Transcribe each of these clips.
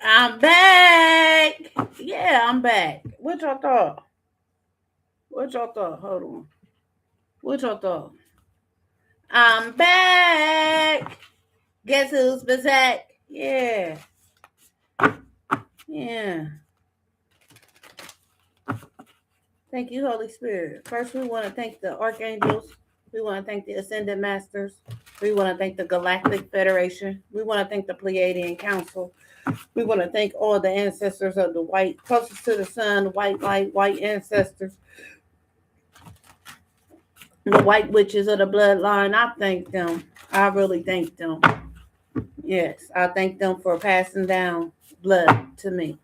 I'm back. Yeah, I'm back. What y'all thought? What y'all thought? Hold on. What y'all thought? I'm back. Guess who's back? Yeah. Yeah. Thank you, Holy Spirit. First, we want to thank the archangels. We want to thank the ascended masters. We want to thank the Galactic Federation. We want to thank the Pleiadian Council. We want to thank all the ancestors of the white, closest to the sun, white light, white ancestors, the white witches of the bloodline. I thank them. I really thank them. Yes, I thank them for passing down blood to me.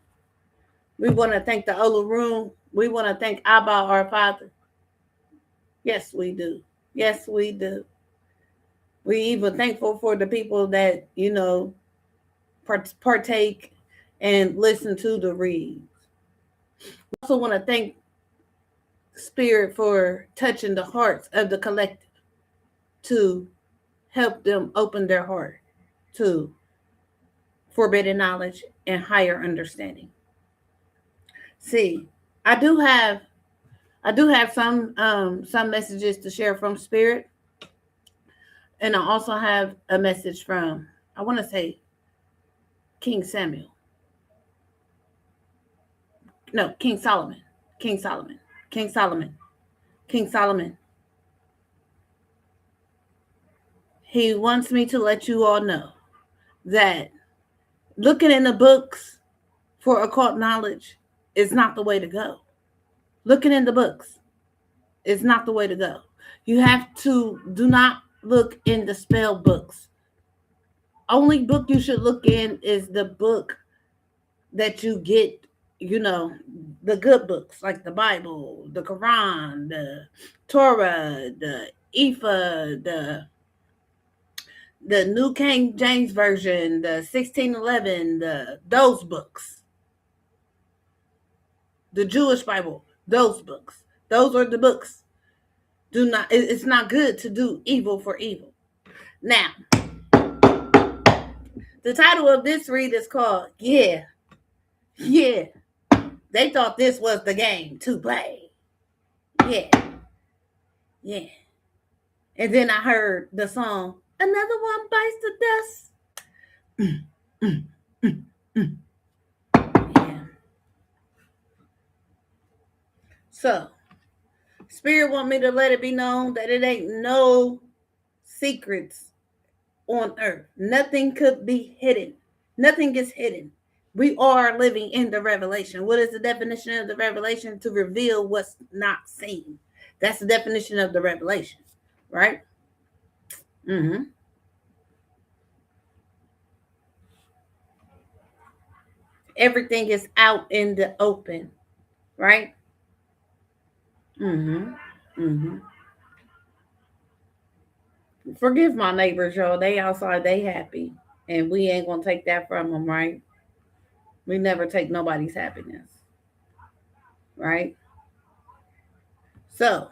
We want to thank the Olorum. We want to thank Abba, our Father. Yes, we do. Yes, we do. We even thankful for the people that, partake and listen to the reads. We also want to thank Spirit for touching the hearts of the collective to help them open their heart to forbidden knowledge and higher understanding. See, I do have some messages to share from Spirit, and I also have a message from, I want to say, King Samuel. No, King Solomon. King Solomon. King Solomon. King Solomon. He wants me to let you all know that looking in the books for occult knowledge is not the way to go. Looking in the books is not the way to go. You have to do not look in the spell books. Only book you should look in is the book that you get, the good books like the Bible, the Quran, the Torah, the Ifa, the New King James Version, the 1611, those books. The Jewish Bible, those books. Those are the books. It's not good to do evil for evil. Now, the title of this read is called Yeah. They thought this was the game to play. Yeah. And then I heard the song, Another One Bites the Dust. Yeah. So, Spirit want me to let it be known that it ain't no secrets on earth. Nothing could be hidden. Nothing is hidden. We are living in the revelation. What is the definition of the revelation? To reveal what's not seen. That's the definition of the revelation, right? Mm-hmm. Everything is out in the open, right? Mm-hmm. Mm-hmm. Forgive my neighbors, y'all. They outside, they happy. And we ain't gonna take that from them, right? We never take nobody's happiness. Right? So,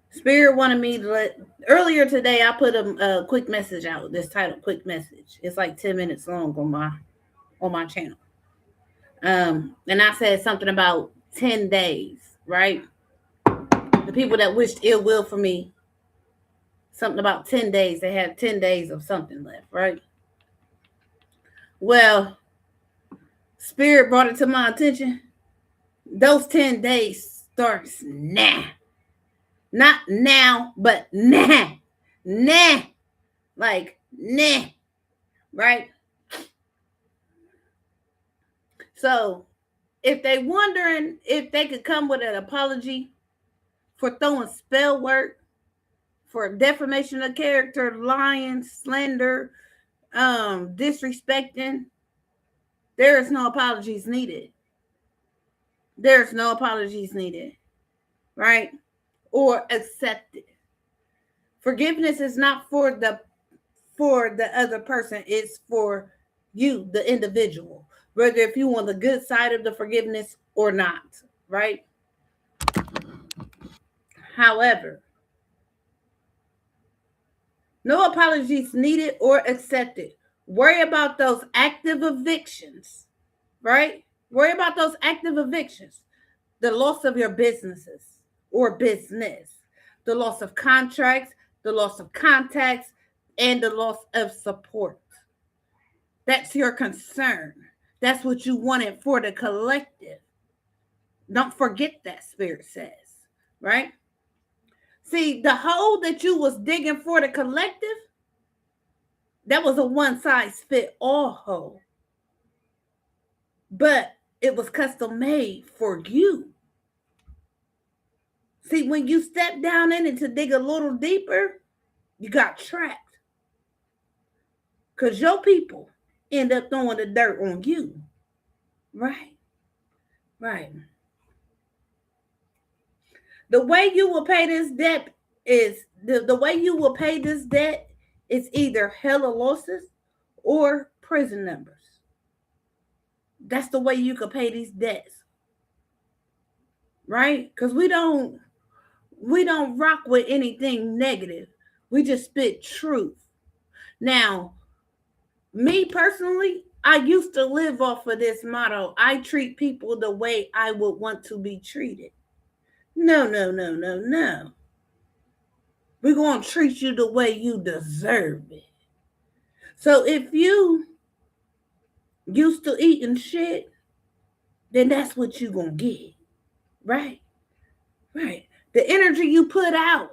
Spirit wanted me to let, earlier today I put a quick message out, this title, quick message. It's like 10 minutes long on my channel. And I said something about 10 days, right? The people that wished ill will for me, something about 10 days. They have 10 days of something left, right? Well, Spirit brought it to my attention. Those 10 days starts now. Not now, but nah. Nah. Like, nah. Right? So, if they wondering if they could come with an apology for throwing spell work, for defamation of character, lying, slander, disrespecting, there is no apologies needed. There's no apologies needed, right? Or accepted. Forgiveness is not for the other person. It's for you, the individual, whether if you want the good side of the forgiveness or not, right? However, no apologies needed or accepted. Worry about those active evictions, right? Worry about those active evictions. The loss of your businesses or business, the loss of contracts, the loss of contacts, and the loss of support. That's your concern. That's what you wanted for the collective. Don't forget that, Spirit says, right? See, the hole that you was digging for the collective, that was a one size fit all hole. But it was custom made for you. See, when you step down in it to dig a little deeper, you got trapped. Because your people end up throwing the dirt on you. Right? Right. The way you will pay this debt is the way you will pay this debt is either hella losses or prison numbers. That's the way you can pay these debts. Right? Because we don't rock with anything negative. We just spit truth. Now, me personally, I used to live off of this motto. I treat people the way I would want to be treated. No. We're going to treat you the way you deserve it. So if you used to eating shit, then that's what you're going to get. Right? Right. The energy you put out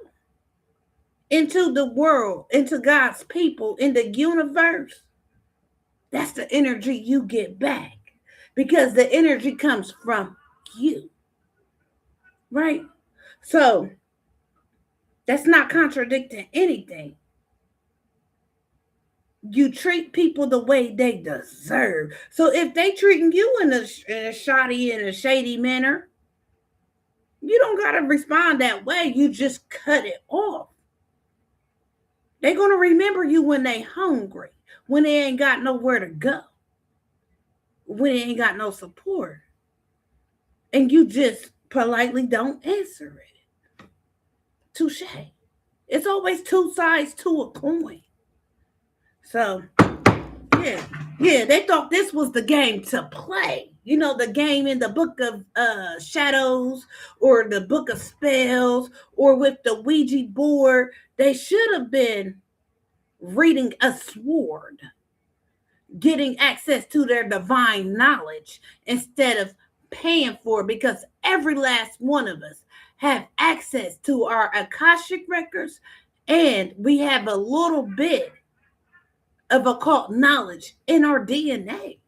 into the world, into God's people, in the universe, that's the energy you get back. Because the energy comes from you. Right? So that's not contradicting anything. You treat people the way they deserve. So if they treating you in a shoddy and a shady manner, you don't got to respond that way. You just cut it off. They're going to remember you when they hungry, when they ain't got nowhere to go, when they ain't got no support. And you just politely don't answer it. Touche. It's always two sides to a coin. So, yeah, they thought this was the game to play. You know, the game in the book of shadows or the book of spells or with the Ouija board. They should have been reading a sword, getting access to their divine knowledge instead of paying for it, because every last one of us have access to our Akashic records, and we have a little bit of occult knowledge in our DNA.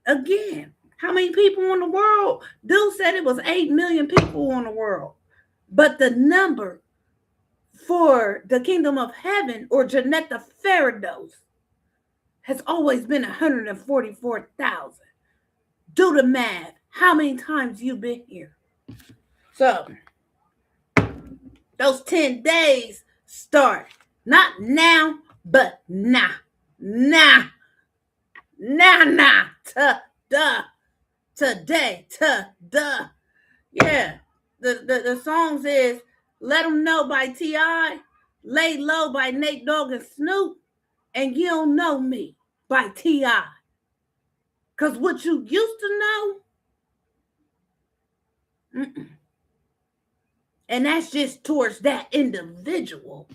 Again, how many people in the world? Dude said it was 8 million people in the world. But the number for the kingdom of heaven or Janetta Farados has always been 144,000. Do the math. How many times you been here? So, those 10 days start not now, but nah. Today, yeah. The songs is Let 'Em Know by T.I., Lay Low by Nate Dogg and Snoop, and You Don't Know Me by T.I. Because what you used to know, and that's just towards that individual,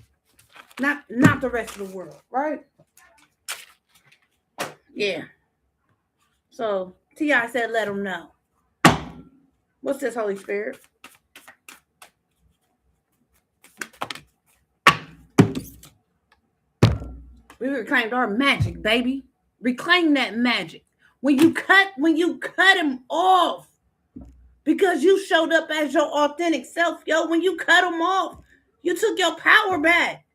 not the rest of the world, right? Yeah. So T.I. said, let them know. What's this, Holy Spirit? We reclaimed our magic, baby. Reclaim that magic. When you cut him off, because you showed up as your authentic self, yo. When you cut him off, you took your power back.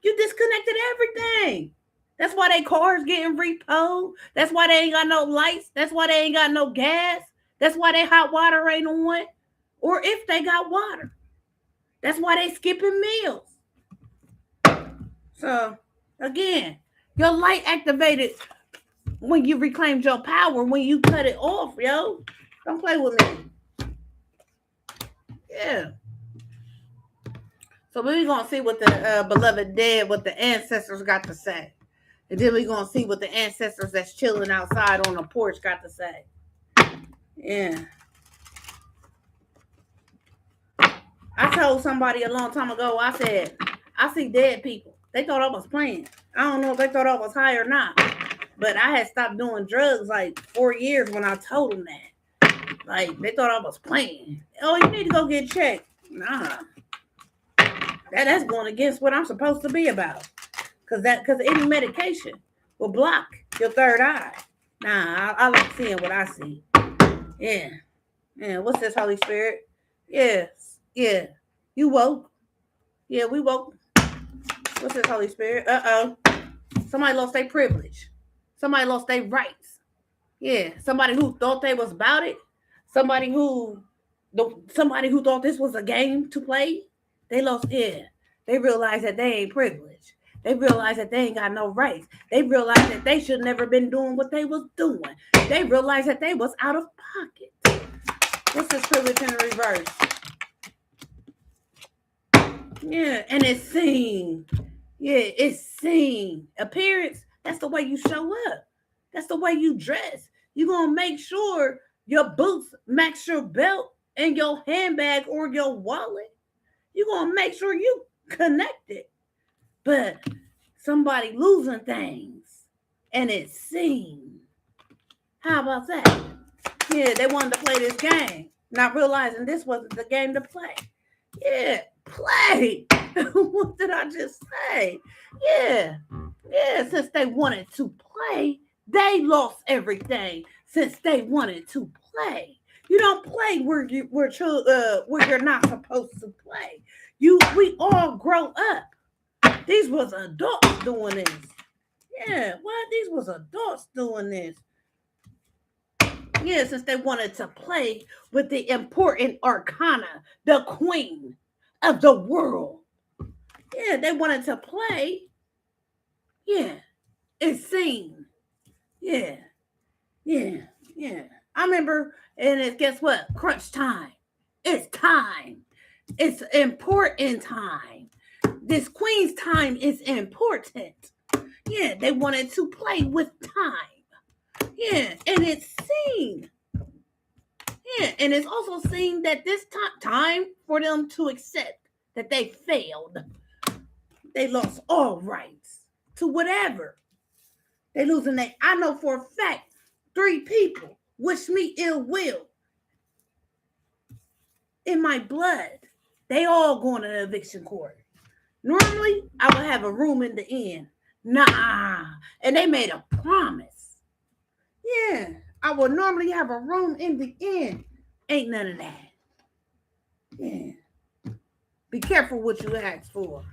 You disconnected everything. That's why they cars getting repoed. That's why they ain't got no lights. That's why they ain't got no gas. That's why they hot water ain't on. Or if they got water. That's why they skipping meals. So, again, your light activated when you reclaimed your power, when you cut it off, yo. Don't play with me. Yeah. So we're going to see what the beloved dead, what the ancestors got to say. And then we're going to see what the ancestors that's chilling outside on the porch got to say. Yeah. I told somebody a long time ago, I said, I see dead people. They thought I was playing. I don't know if they thought I was high or not. But I had stopped doing drugs like 4 years when I told them that. Like, they thought I was playing. Oh, you need to go get checked. Nah. That's going against what I'm supposed to be about. Because any medication will block your third eye. Nah, I like seeing what I see. Yeah. Yeah, what's this, Holy Spirit? Yes. Yeah. You woke. Yeah, we woke. What's this, Holy Spirit? Uh-oh. Somebody lost their privilege. Somebody lost their rights. Yeah. Somebody who thought they was about it. Somebody who thought this was a game to play. They lost. Yeah. They realized that they ain't privileged. They realized that they ain't got no rights. They realized that they should never been doing what they was doing. They realized that they was out of pocket. What's this privilege in reverse? Yeah, and it's seen. Yeah, it's seen. Appearance, that's the way you show up. That's the way you dress. You're going to make sure your boots match your belt and your handbag or your wallet. You're going to make sure you connected. But somebody losing things and it's seen. How about that? Yeah, they wanted to play this game, not realizing this wasn't the game to play. Yeah, play. What did I just say? Yeah, since they wanted to play, they lost everything. Since they wanted to play. You don't play where you're not supposed to play. We all grow up. These was adults doing this. Yeah, what? These was adults doing this. Yeah, since they wanted to play with the important arcana, the queen of the world. Yeah, they wanted to play. Yeah, it's seen. Yeah. I remember, and guess what? Crunch time. It's time. It's important time. This queen's time is important. Yeah, they wanted to play with time. Yeah, and it's seen. Yeah, and it's also seen that this time for them to accept that they failed. They lost all rights to whatever. They losing their. I know for a fact 3 people wish me ill will in my blood. They all going to the eviction court. Normally, I would have a room in the inn. Nah, and they made a promise. Yeah, I would normally have a room in the inn. Ain't none of that. Yeah. Be careful what you ask for.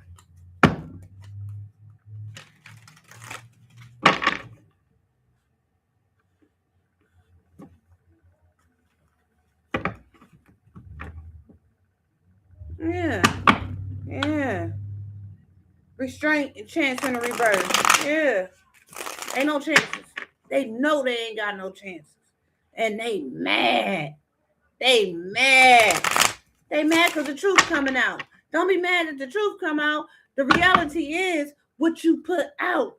Yeah. Restraint and chance in the reverse. Yeah. Ain't no chances. They know they ain't got no chances. And they mad. They mad because the truth coming out. Don't be mad that the truth come out. The reality is what you put out.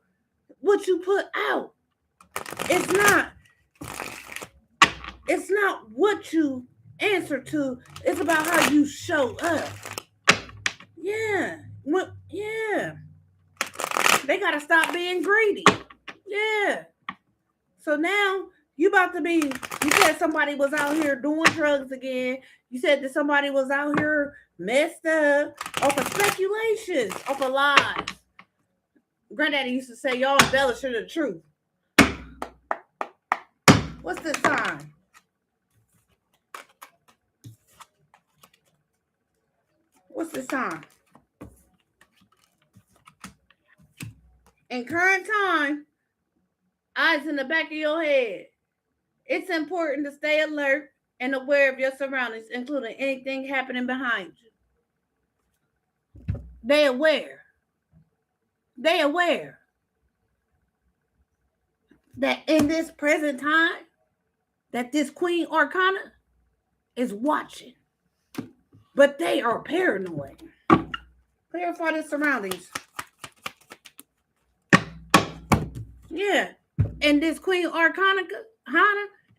What you put out. It's not what you answer to. It's about how you show up. Yeah. Yeah. They got to stop being greedy. Yeah. So now you said somebody was out here doing drugs again. You said that somebody was out here messed up off of speculations, off of lies. Granddaddy used to say, y'all embellishing the truth. What's this sign? What's this sign? In current time, eyes in the back of your head. It's important to stay alert and aware of your surroundings, including anything happening behind you. They aware that in this present time, that this Queen Arcana is watching. But they are paranoid. Clarify the surroundings. Yeah. And this Queen Arcana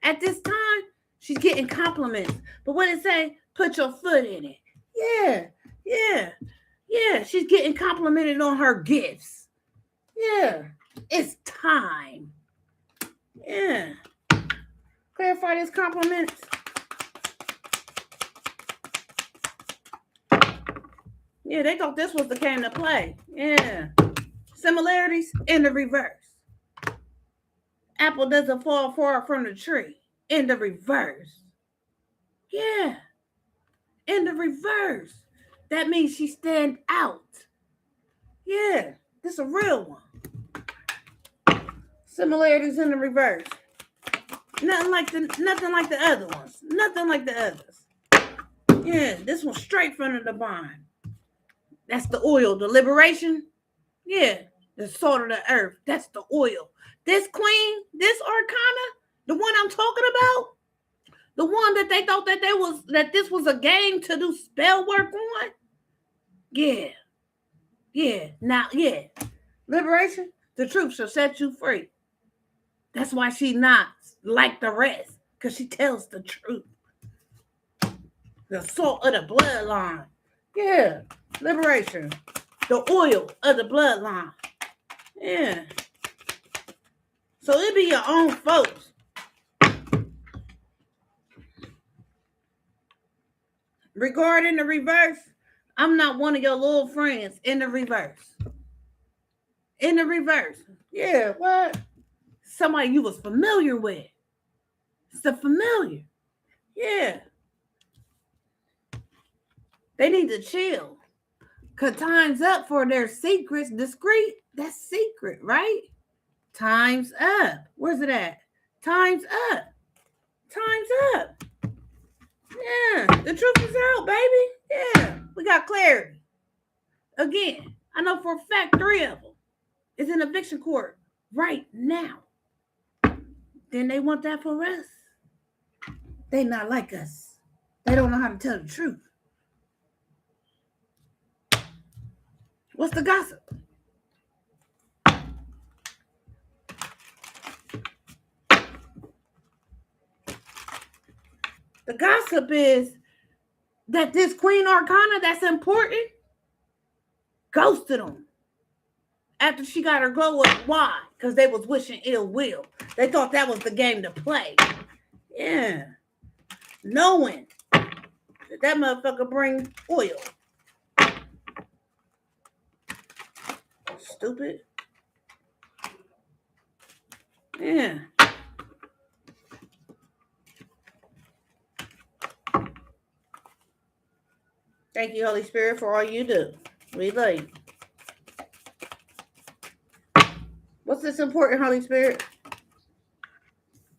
at this time, she's getting compliments. But what it say? Put your foot in it. Yeah. Yeah. Yeah. She's getting complimented on her gifts. Yeah. It's time. Yeah. Clarify this compliments. Yeah, they thought this was the game to play. Yeah. Similarities in the reverse. Apple doesn't fall far from the tree. In the reverse. Yeah. In the reverse. That means she stand out. Yeah. This is a real one. Similarities in the reverse. Nothing like the other ones. Nothing like the others. Yeah, this one's straight from the divine. That's the oil. The liberation. Yeah. The salt of the earth. That's the oil. This queen, this arcana, the one I'm talking about, the one that they thought that this was a game to do spell work on. Yeah. Yeah. Now, yeah. Liberation, the truth shall set you free. That's why she not like the rest, because she tells the truth. The salt of the bloodline. Yeah. Liberation. The oil of the bloodline. Yeah. So it be your own folks. Regarding the reverse, I'm not one of your little friends in the reverse. In the reverse. Yeah, what? Somebody you was familiar with. It's the familiar. Yeah. They need to chill. Because time's up for their secrets. Discreet, that's secret, right? Time's up. Where's it at? Time's up. Time's up. Yeah, the truth is out, baby. Yeah, we got clarity. Again, I know for a fact 3 of them is in eviction court right now. Then they want that for us. They not like us. They don't know how to tell the truth. What's the gossip? The gossip is that this Queen Arcana that's important ghosted them after she got her glow up. Why? Because they was wishing ill will. They thought that was the game to play. Yeah. Knowing that motherfucker bring oil. Stupid. Yeah. Thank you, Holy Spirit, for all you do. We love you. What's this important, Holy Spirit?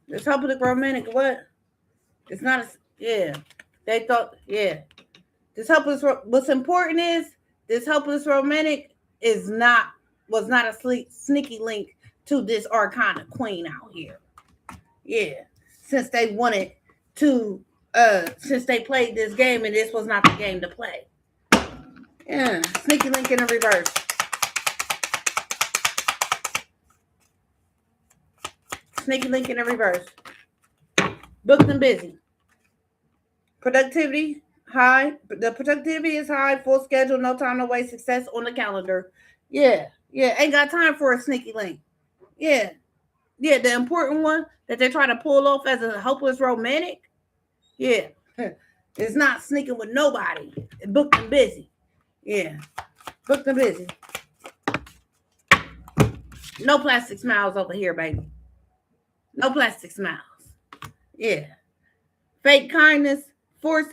This hopeless romantic what? It's not a, yeah. They thought, yeah. This hopeless, what's important is this hopeless romantic was not a sneaky link to this Arcana queen out here. Yeah. Since they wanted to, since they played this game and this was not the game to play. Yeah. Sneaky link in the reverse. Sneaky link in the reverse. Booked and busy. Productivity high. The productivity is high. Full schedule. No time to waste. Success on the calendar. Yeah. Yeah. Ain't got time for a sneaky link. Yeah. Yeah. The important one that they try to pull off as a hopeless romantic. Yeah. It's not sneaking with nobody. It's booked and busy. Yeah. Booked and busy. No plastic smiles over here, baby. No plastic smiles. Yeah. Fake kindness, forced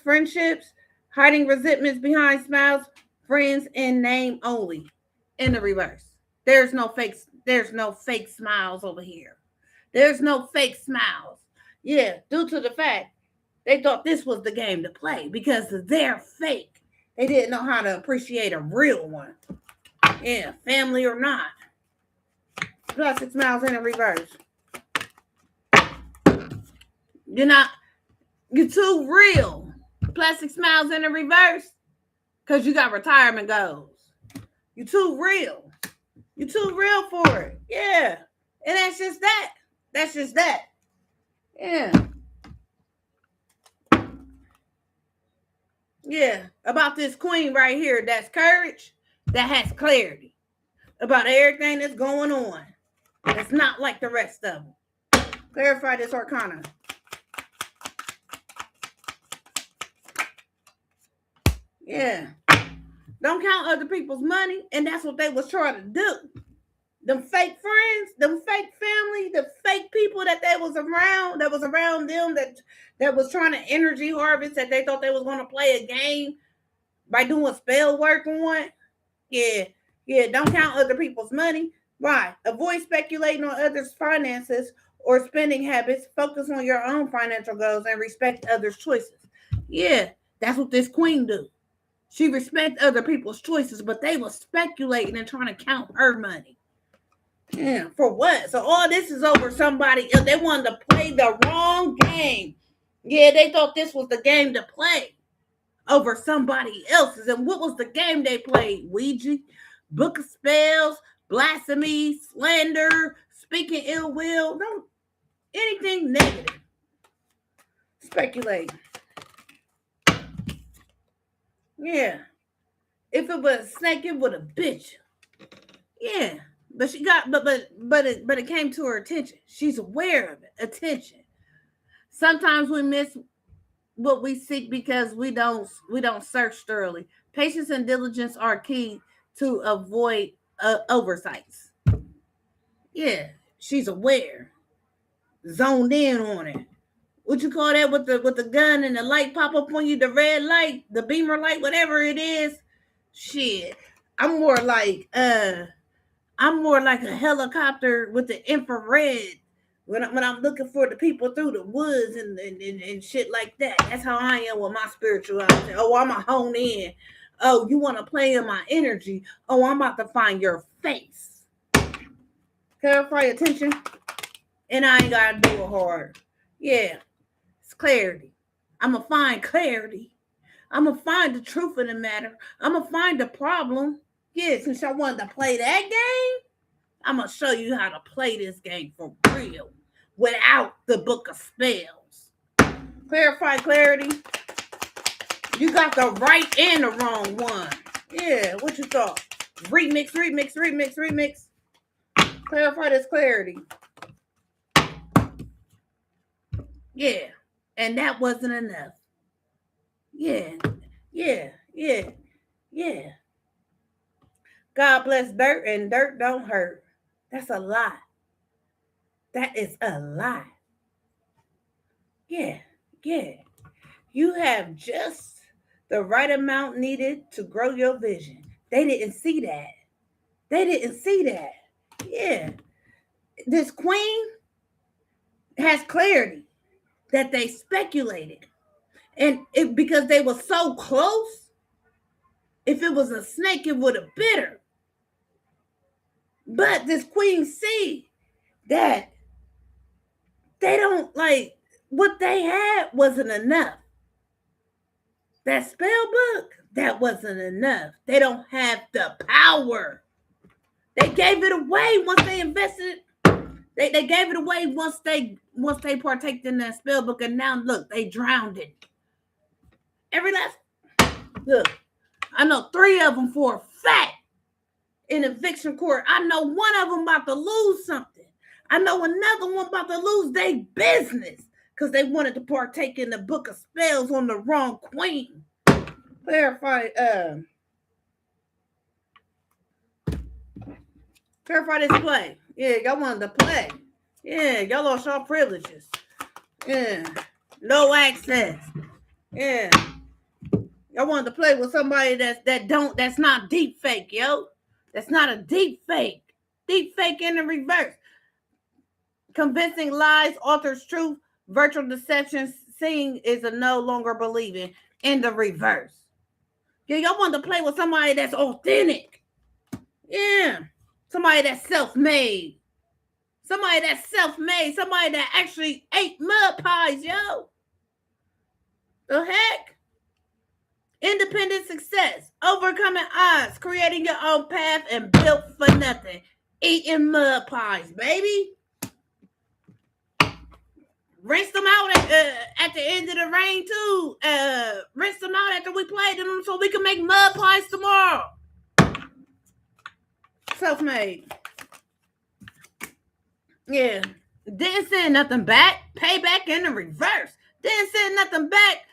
friendships, hiding resentments behind smiles, friends in name only. In the reverse. There's no fake smiles over here. There's no fake smiles. Yeah, due to the fact they thought this was the game to play because they're fake. They didn't know how to appreciate a real one. Yeah, family or not. Plastic smiles in the reverse. You're too real. Plastic smiles in the reverse because you got retirement goals. You're too real. You too real for it. Yeah. And that's just that. That's just that. Yeah. Yeah. About this queen right here, that's courage, that has clarity about everything that's going on. It's not like the rest of them. Clarify this arcana. Yeah. Don't count other people's money, and that's what they was trying to do. Them fake friends, them fake family, the fake people that was around them, that was trying to energy harvest, that they thought they was going to play a game by doing spell work on. Yeah, yeah. Don't count other people's money. Why? Avoid speculating on others' finances or spending habits. Focus on your own financial goals and respect others' choices. Yeah, that's what this queen do. She respect other people's choices, but they was speculating and trying to count her money. Yeah, for what? So all this is over somebody else. They wanted to play the wrong game. Yeah, they thought this was the game to play over somebody else's. And what was the game they played? Ouija, book of spells, blasphemy, slander, speaking ill will. No, anything negative. Speculate. Yeah. If it was a snake, it would have bit you. Yeah. But she got but it came to her attention. She's aware of it. Attention. Sometimes we miss what we seek because we don't search thoroughly. Patience and diligence are key to avoid oversights. Yeah, she's aware, zoned in on it. What you call that with the gun and the light pop up on you, the red light, the beamer light, whatever it is. Shit, I'm more like a helicopter with the infrared when I'm looking for the people through the woods and shit like that. That's how I am with my spirituality. Oh, I'm a hone in. Oh, you want to play in my energy? Oh, I'm about to find your face. Clarify attention, and I ain't gotta do it hard. Yeah, it's clarity. I'm gonna find clarity. I'm gonna find the truth of the matter. I'm gonna find the problem. Yeah, since I wanted to play that game, I'm going to show you how to play this game for real without the book of spells. Clarify clarity. You got the right and the wrong one. Yeah, what you thought? Remix. Clarify this clarity. Yeah, and that wasn't enough. Yeah. God bless dirt, and dirt don't hurt. That's a lie. That is a lie. Yeah. You have just the right amount needed to grow your vision. They didn't see that. Yeah. This queen has clarity that they speculated. And because they were so close, if it was a snake, it would have bit her. But this queen see that they don't like what they had wasn't enough. That spell book, that wasn't enough. They don't have the power. They gave it away once they invested. They gave it away once they partaked in that spell book, and now look, they drowned it. Every last look, I know 3 of them for a fact in eviction court. I know one of them about to lose something. I know another one about to lose their business because they wanted to partake in the book of spells on the wrong queen. Clarify this play. Yeah, y'all wanted to play. Yeah, y'all lost your privileges. Yeah, no access. Yeah, y'all wanted to play with somebody that's not deep fake, yo. That's not a deep fake. Deep fake in the reverse. Convincing lies alters truth. Virtual deception. Seeing is a no longer believing in the reverse. Yeah, y'all want to play with somebody that's authentic. Yeah. Somebody that's self-made. Somebody that actually ate mud pies, yo. The heck? Independent success, overcoming odds, creating your own path, and built for nothing. Eating mud pies, baby. Rinse them out at the end of the rain too. Rinse them out after we played them so we can make mud pies tomorrow. Self-made. Yeah. Didn't send nothing back. Payback in the reverse. Didn't send nothing back.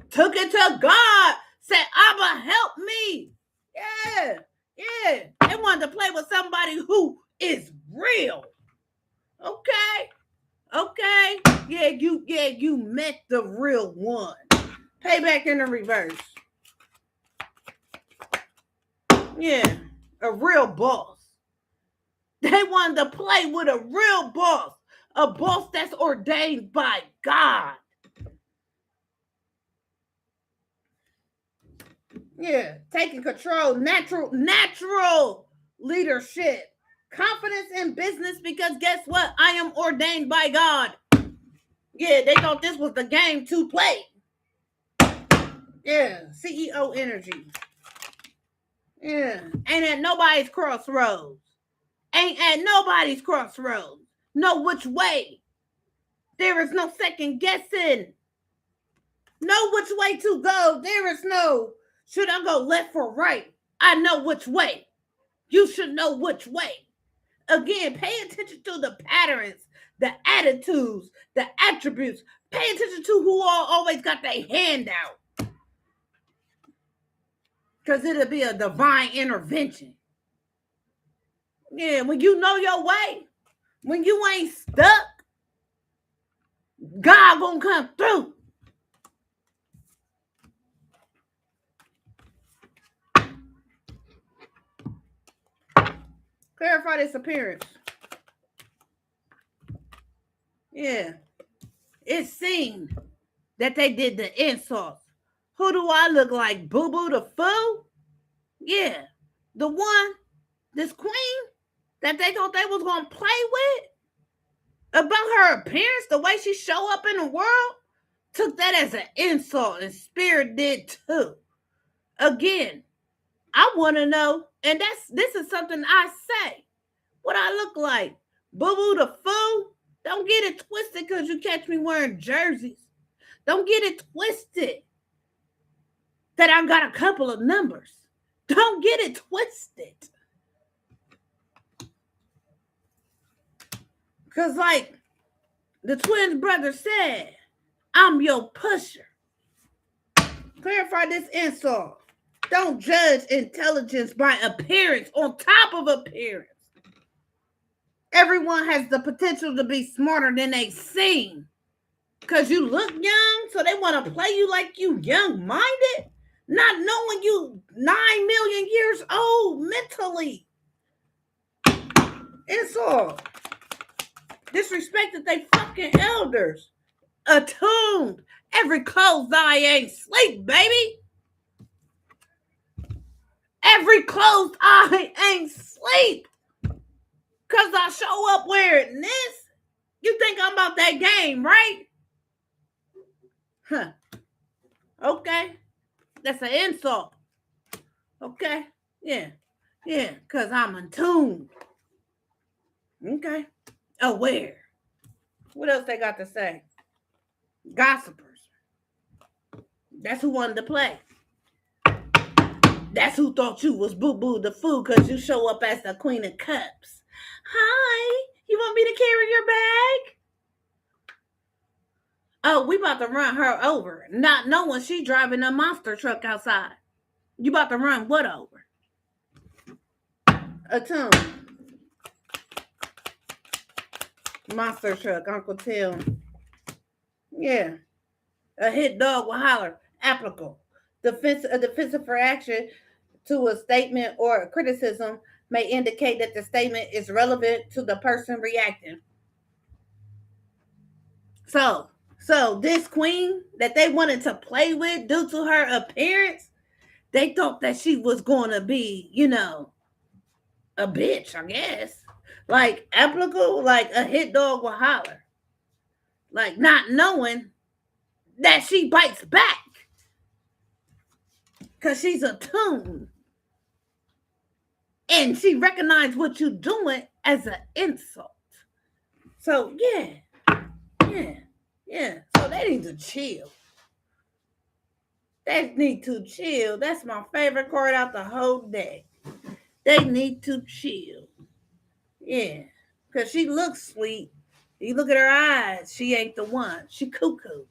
Took it to God. Said, Abba, help me. Yeah. They wanted to play with somebody who is real. Okay. Yeah, you met the real one. Payback in the reverse. Yeah. A real boss. They wanted to play with a real boss. A boss that's ordained by God. Yeah, taking control, natural leadership. Confidence in business because guess what? I am ordained by God. Yeah, they thought this was the game to play. Yeah, CEO energy. Yeah, ain't at nobody's crossroads. Ain't at nobody's crossroads. Know which way. There is no second guessing. Know which way to go. There is no, should I go left or right? I know which way. You should know which way. Again, pay attention to the patterns, the attitudes, the attributes. Pay attention to who always got their hand out. Because it'll be a divine intervention. Yeah, when you know your way, when you ain't stuck, God gonna come through. Clarify this appearance. Yeah. It seemed that they did the insults. Who do I look like? Boo Boo the Fool? Yeah. The one, this queen that they thought they was going to play with? About her appearance, the way she show up in the world? Took that as an insult, and Spirit did too. Again, I want to know, and this is something I say. What I look like? Boo Boo the Fool? Don't get it twisted because you catch me wearing jerseys. Don't get it twisted that I got a couple of numbers. Don't get it twisted. Because like the twin brother said, I'm your pusher. Clarify this insult. Don't judge intelligence by appearance on top of appearance. Everyone has the potential to be smarter than they seem. Because you look young, so they want to play you like you young-minded, not knowing you 9 million years old mentally. Insult. Disrespected they fucking elders. Attuned. Every closed eye ain't sleep, baby. Every closed eye ain't sleep. Because I show up wearing this. You think I'm about that game, right? Huh. Okay. That's an insult. Okay. Yeah. Because I'm attuned. Okay. Aware. What else they got to say? Gossipers. That's who wanted to play. That's who thought you was Boo Boo the Fool because you show up as the Queen of Cups. Hi, you want me to carry your bag? Oh, we about to run her over. Not knowing she driving a monster truck outside. You about to run what over? A tune. Monster truck, Uncle Tim. Yeah. A hit dog will holler. Applicable. A defensive reaction to a statement or a criticism may indicate that the statement is relevant to the person reacting. So this queen that they wanted to play with due to her appearance, they thought that she was going to be, a bitch, I guess. Like applicable, like a hit dog will holler. Like not knowing that she bites back. because she's attuned. And she recognized what you're doing as an insult. So, yeah. So they need to chill. They need to chill. That's my favorite card out the whole deck. They need to chill. Yeah. Because she looks sweet. You look at her eyes. She ain't the one. She cuckoo.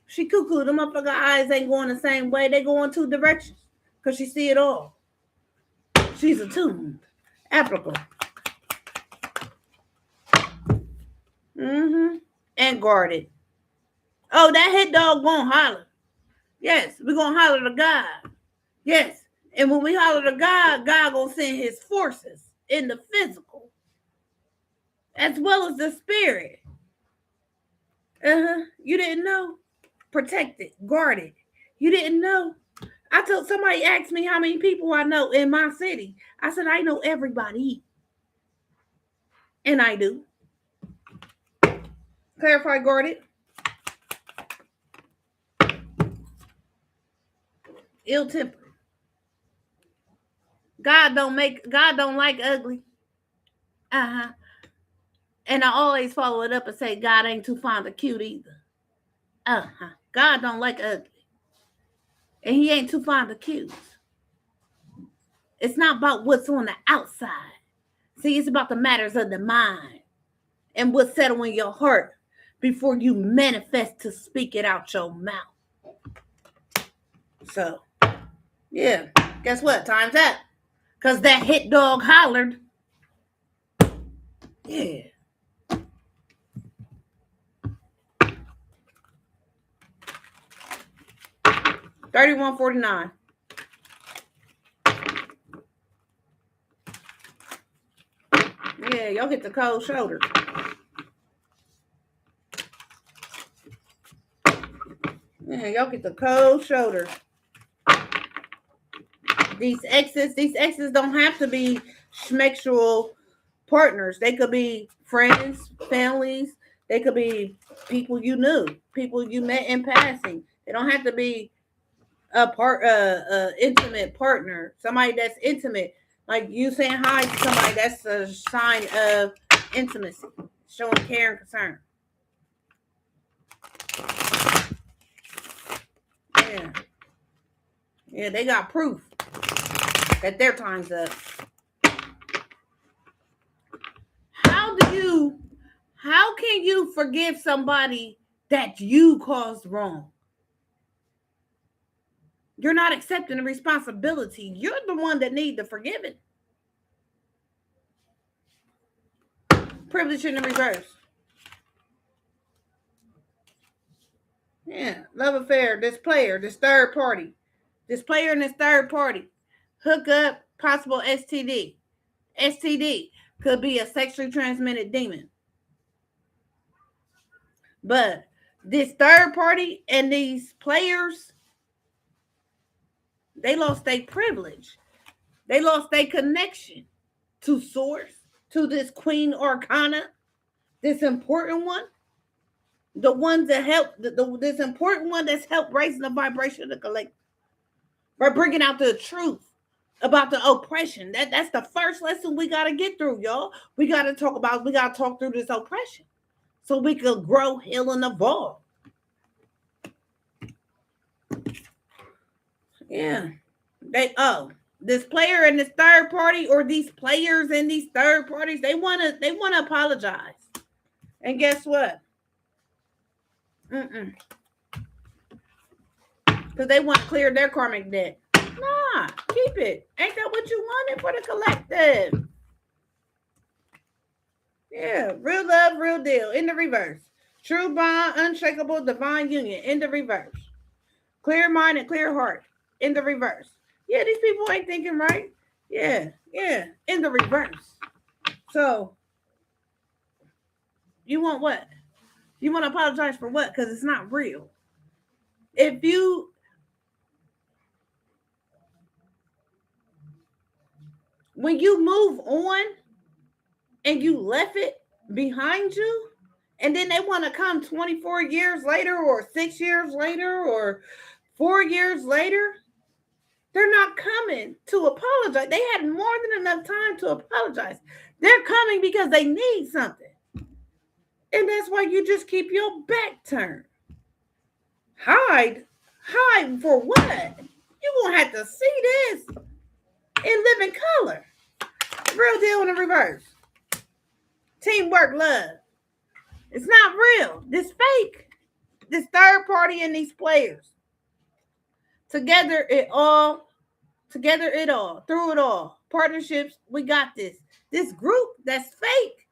She cuckoo. The motherfucker eyes ain't going the same way. They go in two directions. Because she see it all. She's attuned. Applicable. And guarded. Oh, that hit dog won't holler. Yes, we're going to holler to God. Yes. And when we holler to God, God going to send his forces in the physical as well as the spirit. You didn't know? Protected, guarded. You didn't know? I told somebody asked me how many people I know in my city. I said, I know everybody. And I do. Clarify, guarded. Ill-tempered. God don't like ugly. And I always follow it up and say, God ain't too fond of cute either. God don't like ugly. And he ain't too fond of cute. It's not about what's on the outside. See, it's about the matters of the mind and what's settled in your heart before you manifest to speak it out your mouth. So, yeah, guess what? Time's up. Because that hit dog hollered. Yeah. $31.49. Yeah, y'all get the cold shoulder. Yeah, y'all get the cold shoulder. These exes don't have to be schmexual partners. They could be friends, families. They could be people you knew, people you met in passing. They don't have to be a intimate partner. Somebody that's intimate, like you saying hi to somebody. That's a sign of intimacy, showing care and concern. Yeah, they got proof that their time's up. How can you forgive somebody that you caused wrong? You're not accepting the responsibility. You're the one that need the forgiving. Privilege in the reverse. Yeah, love affair, this player, this third party. This player and this third party. Hook up, possible STD. STD could be a sexually transmitted demon. But this third party and these players, they lost their privilege. They lost their connection to source, to this Queen Arcana, this important one. The ones that help, this important one that's helped raising the vibration of the collective. By bringing out the truth about the oppression. That's the first lesson we got to get through, y'all. We got to talk through this oppression so we could grow, heal, and evolve. Yeah. This player and this third party, or these players and these third parties, they wanna apologize. And guess what? Because they want to clear their karmic debt. Nah, keep it. Ain't that what you wanted for the collective? Yeah, real love, real deal. In the reverse. True bond, unshakable, divine union. In the reverse. Clear mind and clear heart. In the reverse. Yeah, these people ain't thinking right. Yeah. In the reverse. So, you want what? You want to apologize for what? Because it's not real. When you move on and you left it behind you, and then they want to come 24 years later or 6 years later or 4 years later, They're not coming to apologize. They had more than enough time to apologize. They're coming because they need something. And that's why you just keep your back turned. Hide? Hide for what? You're going to have to see this in living color. Real deal in the reverse. Teamwork, love. It's not real. This fake. This third party and these players. Together it all. Through it all. Partnerships, we got this. This group that's fake.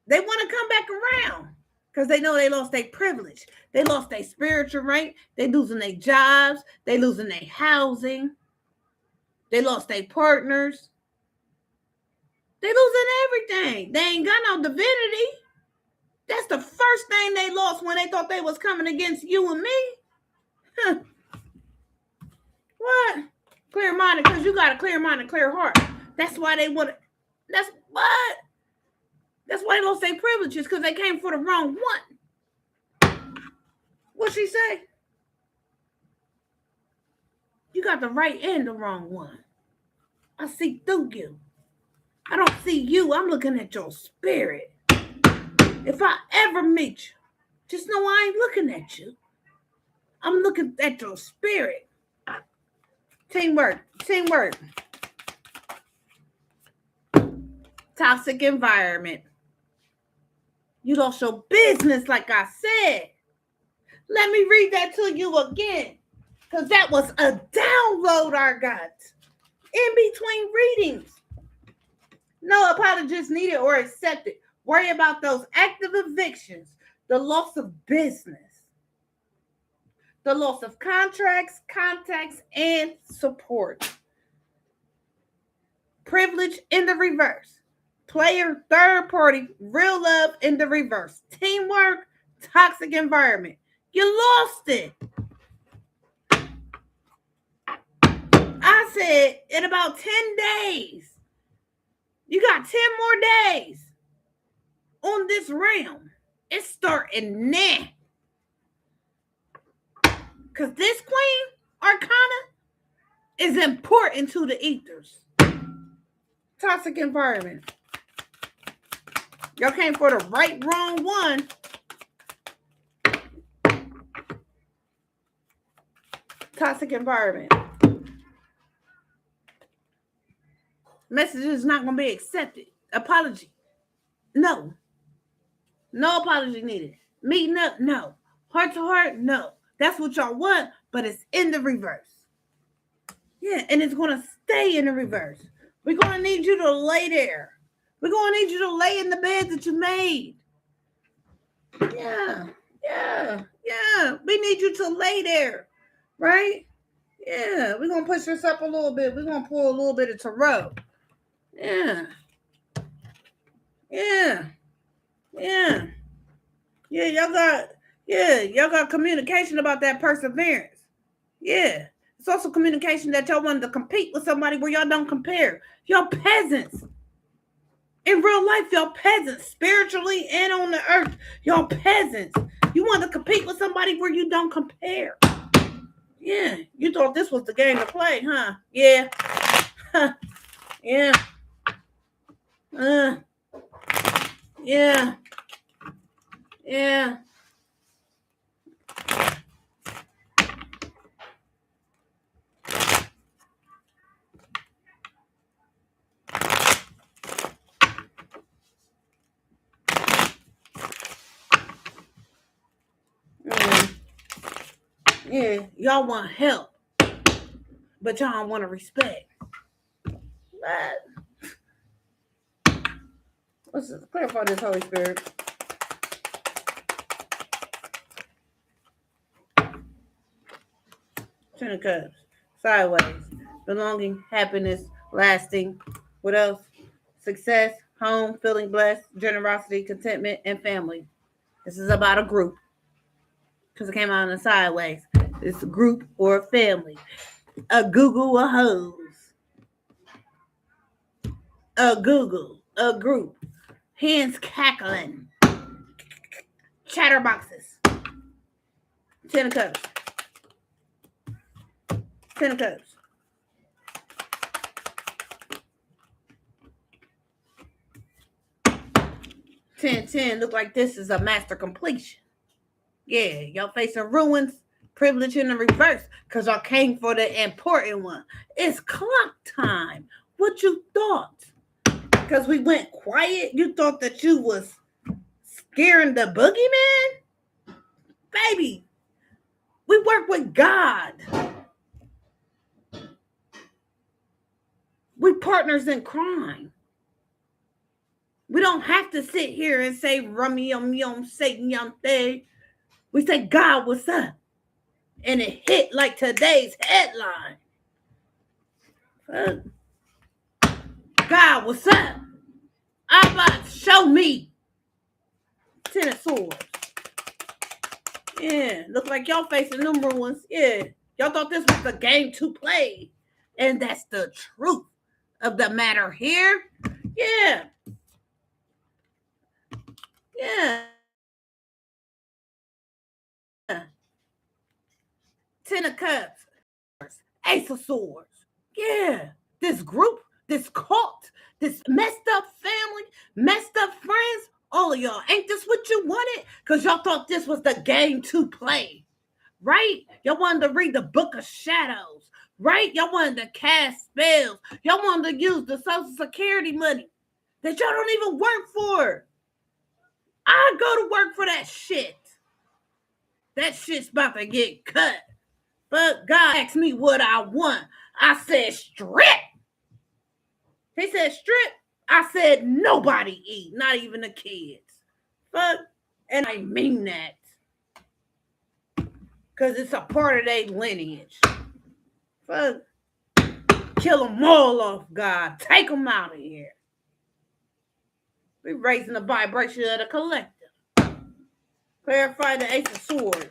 They want to come back around. Because they know they lost their privilege. They lost their spiritual rank. They losing their jobs. They losing their housing. They lost their partners. They losing everything. They ain't got no divinity. That's the first thing they lost when they thought they was coming against you and me. Huh. What? Clear-minded, because you got a clear mind and clear heart. That's why they want to. That's what? That's why they lost their privileges, because they came for the wrong one. What'd she say? You got the right and the wrong one. I see through you. I don't see you. I'm looking at your spirit. If I ever meet you, just know I ain't looking at you. I'm looking at your spirit. Teamwork. Toxic environment. You lost your business, like I said. Let me read that to you again, because that was a download I got in between readings. No apologies needed or accepted. Worry about those active evictions, the loss of business, the loss of contracts, contacts, and support. Privilege in the reverse. Player, third party, real love in the reverse. Teamwork, toxic environment. You lost it. I said in about 10 days. You got 10 more days on this realm. It's starting now. Because this Queen Arcana is important to the ethers. Toxic environment. Y'all came for the right, wrong one. Toxic environment. Message is not going to be accepted. Apology. No. No apology needed. Meeting up? No. Heart to heart? No. That's what y'all want, but it's in the reverse. Yeah, and it's going to stay in the reverse. We're going to need you to lay there. We're going to need you to lay in the bed that you made. Yeah. We need you to lay there, right? Yeah, we're going to push this up a little bit. We're going to pull a little bit of tarot. Yeah. Y'all got communication about that perseverance. Yeah. It's also communication that y'all wanted to compete with somebody where y'all don't compare. Y'all peasants. In real life, y'all peasants. Spiritually and on the earth, y'all peasants. You want to compete with somebody where you don't compare. Yeah. You thought this was the game to play, huh? Yeah. Yeah. Yeah. Yeah, y'all want help, but y'all don't want to respect. But let's just clarify this, Holy Spirit. Ten of Cups, sideways, belonging, happiness, lasting. What else? Success, home, feeling blessed, generosity, contentment, and family. This is about a group because it came out in the sideways. It's a group or a family. A Google, a hose. A Google, a group. Hens cackling. Chatterboxes. Ten of Cups. Ten of Cups. Ten. Look like this is a master completion. Yeah, y'all facing ruins, privilege in the reverse, because y'all came for the important one. It's clock time. What you thought? Because we went quiet, you thought that you was scaring the boogeyman? Baby, we work with God. We partners in crime. We don't have to sit here and say rummy yum Satan yum thing. We say, God, what's up? And it hit like today's headline. God, what's up? Abba, show me. Ten of Swords. Yeah, look like y'all facing number ones. Yeah, y'all thought this was the game to play. And that's the truth of the matter here. Yeah. Ten of Cups. Ace of Swords. Yeah. This group, this cult, this messed up family, messed up friends, all of y'all, ain't this what you wanted? Because y'all thought this was the game to play. Right? Y'all wanted to read the Book of Shadows. Right? Y'all wanted to cast spells. Y'all wanted to use the Social Security money that y'all don't even work for. I go to work for that shit. That shit's about to get cut. But God asked me what I want. I said strip. He said strip. I said nobody eat, not even the kids. But, and I mean that. Because it's a part of their lineage. Fuck. Kill them all off, God. Take them out of here. We're raising the vibration of the collective. Clarify the Ace of Swords.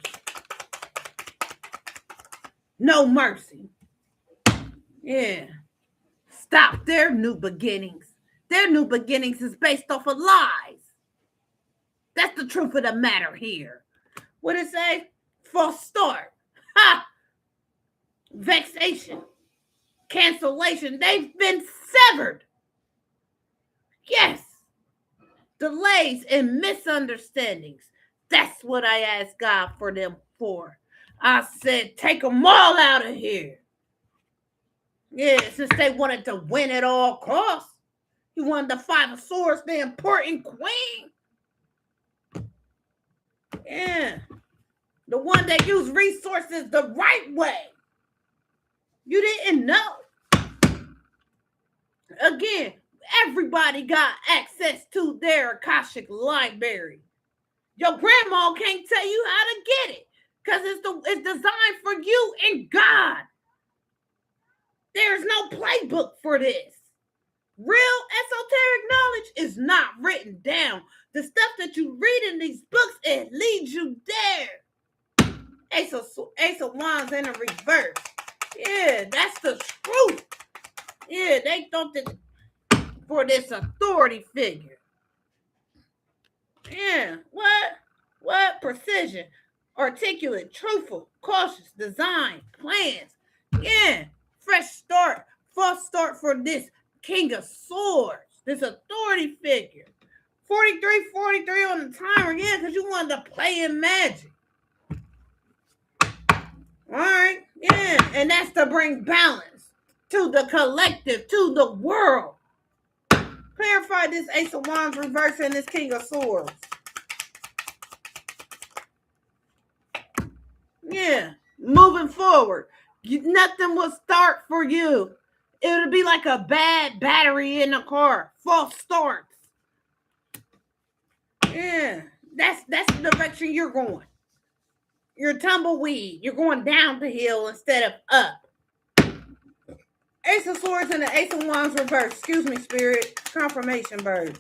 No mercy. Yeah. Stop their new beginnings. Their new beginnings is based off of lies. That's the truth of the matter here. What it say? False start. Ha! Vexation. Cancellation. They've been severed. Yes. Delays and misunderstandings. That's what I asked God for them for. I said, take them all out of here. Yeah, since they wanted to win at all costs. He wanted the Five of Swords, the important queen. Yeah. The one that used resources the right way. You didn't know. Again, everybody got access to their Akashic library. Your grandma can't tell you how to get it because it's designed for you and God. There's no playbook for this. Real esoteric knowledge is not written down. The stuff that you read in these books, it leads you there. Ace of Wands in a reverse. Yeah, that's the truth. Yeah, they thought that for this authority figure. Yeah, what? Precision, articulate, truthful, cautious, design, plans. Yeah, fresh start, false start for this King of Swords, this authority figure. 43 on the timer, yeah, because you wanted to play in magic. All right, yeah, and that's to bring balance to the collective, to the world. Clarify this Ace of Wands reverse and this King of Swords. Yeah, moving forward, nothing will start for you. It'll be like a bad battery in a car, false starts. Yeah, that's the direction you're going. You're tumbleweed. You're going down the hill instead of up. Ace of Swords and the Ace of Wands reverse. Excuse me, Spirit. Confirmation bird.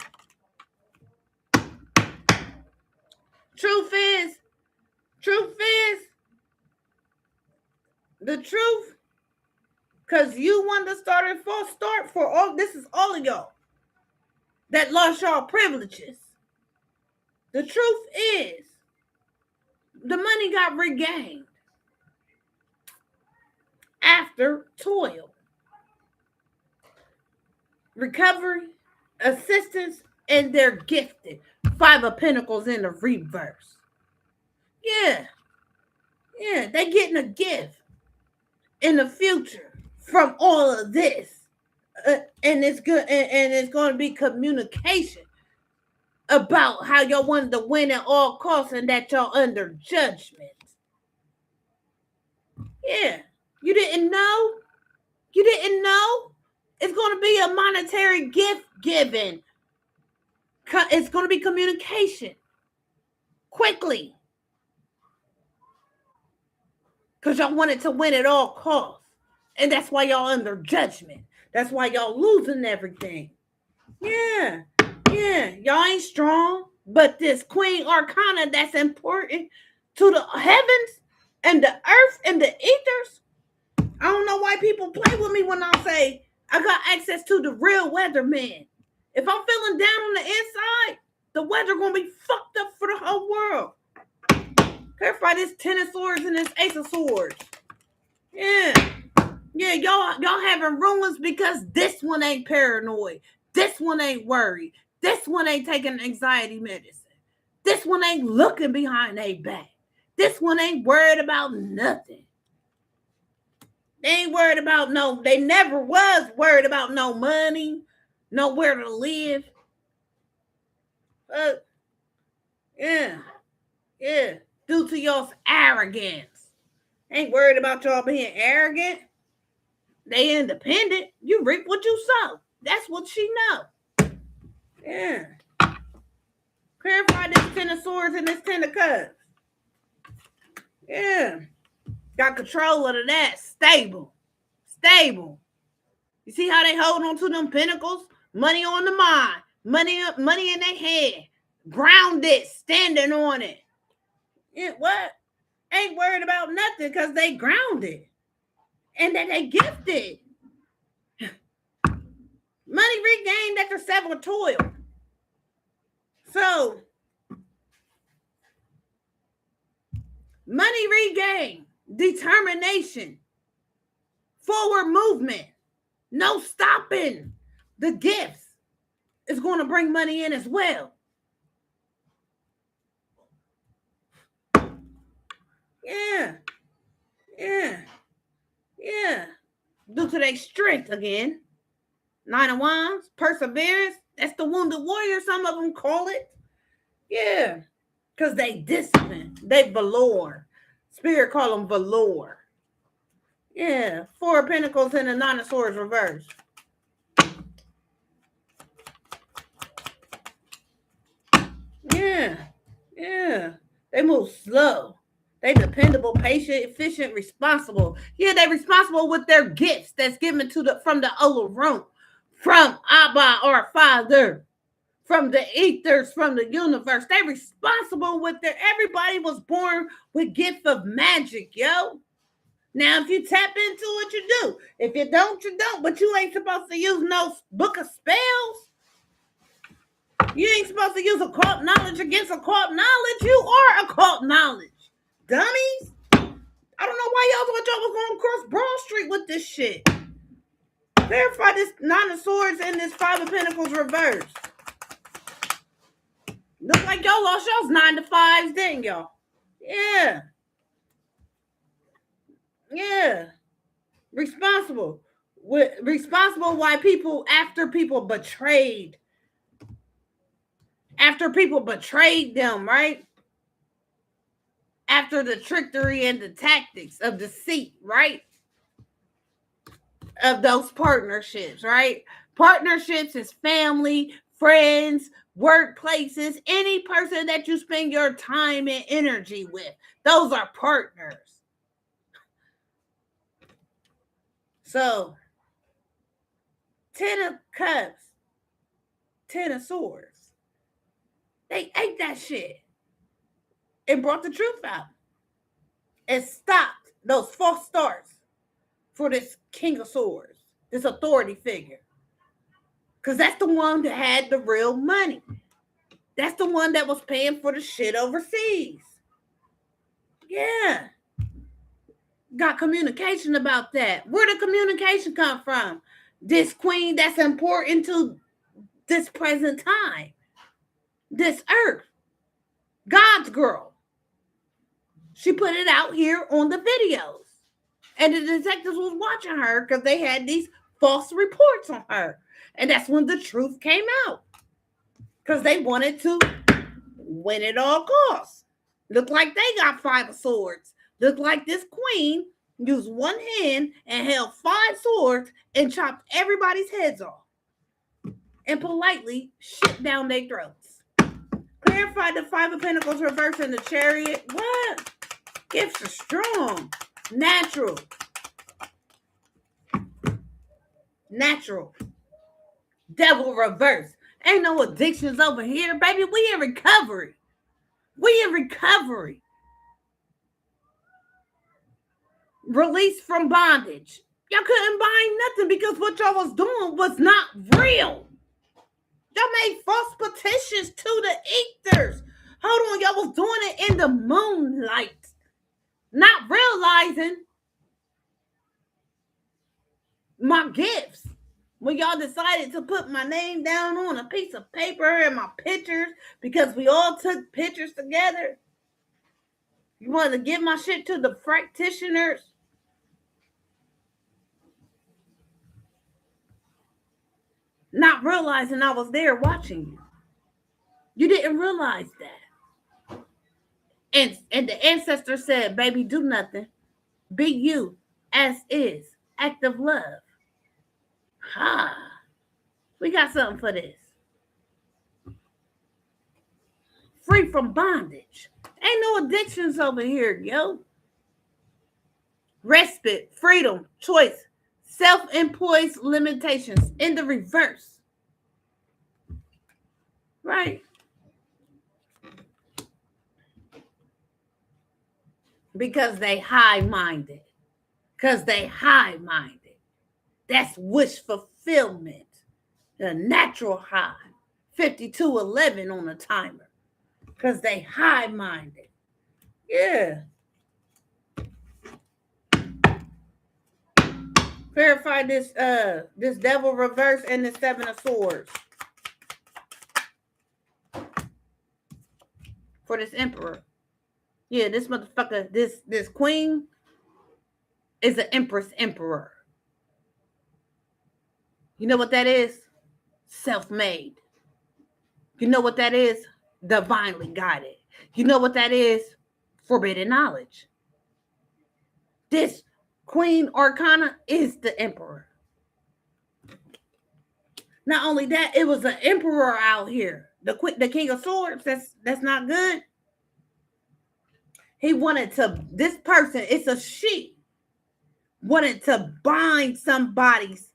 Truth is, the truth, because you want to start a false start for all, this is all of y'all that lost y'all privileges. The truth is, the money got regained. after toil, recovery, assistance, and they're gifted. Five of Pentacles in the reverse. Yeah, yeah, they getting a gift in the future from all of this. And it's good, and it's going to be communication about how y'all wanted to win at all costs and that y'all under judgment. Yeah, you didn't know? You didn't know? It's going to be a monetary gift given. It's going to be communication quickly because y'all wanted to win at all costs. And that's why y'all under judgment. That's why y'all losing everything. Yeah, y'all ain't strong. But this Queen Arcana that's important to the heavens and the earth and the ethers. I don't know why people play with me when I say I got access to the real weatherman. If I'm feeling down on the inside, the weather gonna be fucked up for the whole world. Clarify this Ten of Swords and this Ace of Swords. Yeah, y'all having rumors because this one ain't paranoid. This one ain't worried. This one ain't taking anxiety medicine. This one ain't looking behind their back. This one ain't worried about nothing. They ain't worried about they never was worried about no money, nowhere to live. Yeah. Due to y'all's arrogance. Ain't worried about y'all being arrogant. They independent. You reap what you sow. That's what she know. Yeah. Clarify this Ten of Swords and this Ten of Cups. Yeah. Got control of that. Stable. You see how they hold on to them pentacles? Money on the mind. Money in their head. Grounded. Standing on it. Yeah, what? Ain't worried about nothing because they grounded. And that they gifted. Money regained after several toil. So, money regained, determination, forward movement, no stopping. The gifts is going to bring money in as well. Yeah. Due to their strength again. Nine of Wands, perseverance. That's the wounded warrior, some of them call it. Yeah. Because they discipline. They velour. Spirit call them velour. Yeah. Four of Pentacles and the Nine of Swords reverse. Yeah. They move slow. They dependable, patient, efficient, responsible. Yeah, they responsible with their gifts that's given from the Ola room, from Abba or Father, from the ethers, from the universe. They responsible with everybody was born with gift of magic, yo. Now, if you tap into it, you do. If you don't, you don't. But you ain't supposed to use no book of spells. You ain't supposed to use occult knowledge against occult knowledge. You are occult knowledge. Dummies. I don't know why y'all thought y'all was going across Broad Street with this shit. Verify this Nine of Swords and this Five of Pentacles reverse. Look like y'all lost y'all's 9 to 5s, didn't y'all? Yeah. Responsible why after people betrayed them, right? After the trickery and the tactics of deceit, right? Of those partnerships, right? Partnerships is family, friends, workplaces, any person that you spend your time and energy with. Those are partners. So, 10 of Cups, 10 of Swords. They ate that shit. It brought the truth out. It stopped those false starts for this King of Swords, this authority figure. Because that's the one that had the real money. That's the one that was paying for the shit overseas. Yeah. got communication about that. Where did communication come from? This queen that's important to this present time, this earth, God's girl. She put it out here on the videos. And the detectives was watching her because they had these false reports on her. And that's when the truth came out. Because they wanted to win at all costs. Looked like they got 5 of swords. Looked like this queen used one hand and held 5 swords and chopped everybody's heads off. And politely shit down their throats. Clarified the 5 of Pentacles reversed in the Chariot. What? Gifts are strong. Natural. Devil reverse. Ain't no addictions over here, baby. We in recovery. Release from bondage. Y'all couldn't buy nothing because what y'all was doing was not real. Y'all made false petitions to the ethers. Hold on, y'all was doing it in the moonlight. Not realizing my gifts. When y'all decided to put my name down on a piece of paper and my pictures because we all took pictures together. You wanted to give my shit to the practitioners. Not realizing I was there watching you. You didn't realize that. And the ancestor said, baby, do nothing. Be you as is. Act of love. We got something for this. Free from bondage. Ain't no addictions over here, yo. Respite, freedom, choice, self-imposed limitations in the reverse. Right? Because they high-minded. That's wish fulfillment. The natural high. 5211 on the timer. Because they high-minded. Yeah. Verify this devil reverse and the 7 of swords. For this emperor. Yeah, this motherfucker, this queen is an emperor. You know what that is? Self-made. You know what that is? Divinely guided. You know what that is? Forbidden knowledge. This Queen Arcana is the emperor. Not only that, it was an emperor out here. The King of Swords, that's not good. He wanted to, this person, it's a she, wanted to bind somebody's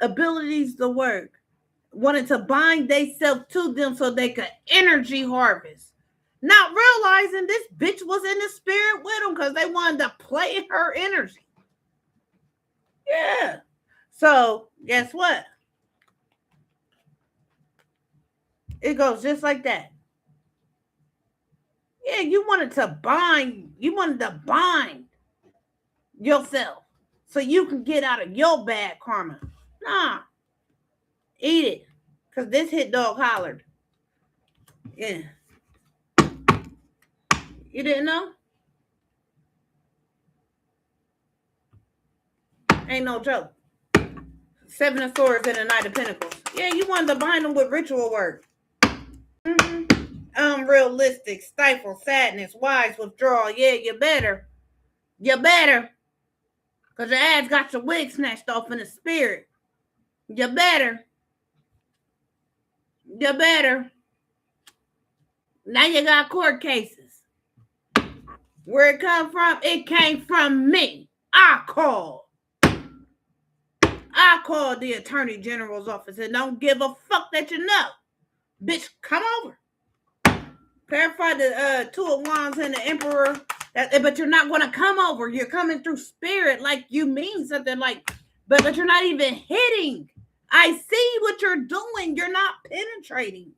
abilities to work. Wanted to bind themselves to them so they could energy harvest. Not realizing this bitch was in the spirit with them because they wanted to play her energy. Yeah. So, guess what? It goes just like that. Yeah, you wanted to bind yourself so you can get out of your bad karma. Nah. Eat it. Because this hit dog hollered. Yeah. You didn't know? Ain't no joke. 7 of Swords and the Knight of Pentacles. Yeah, you wanted to bind them with ritual work. Unrealistic, stifle, sadness, wise, withdrawal. Yeah, you better. Because your ass got your wig snatched off in the spirit. You better. Now you got court cases. Where it come from? It came from me. I called the Attorney General's office and don't give a fuck that you know. Bitch, come over. Clarify the 2 of Wands and the Emperor. But you're not going to come over. You're coming through spirit like you mean something like, but you're not even hitting. I see what you're doing. You're not penetrating.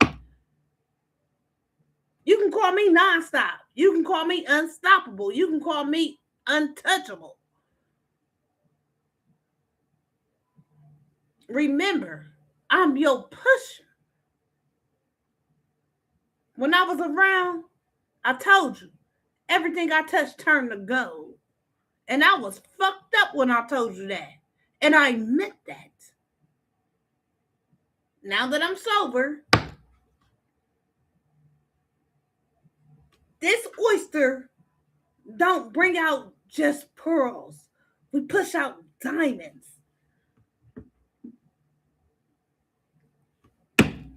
You can call me nonstop. You can call me unstoppable. You can call me untouchable. Remember, I'm your pusher. When I was around, I told you, everything I touched turned to gold. And I was fucked up when I told you that. And I meant that. Now that I'm sober, this oyster don't bring out just pearls. We push out diamonds.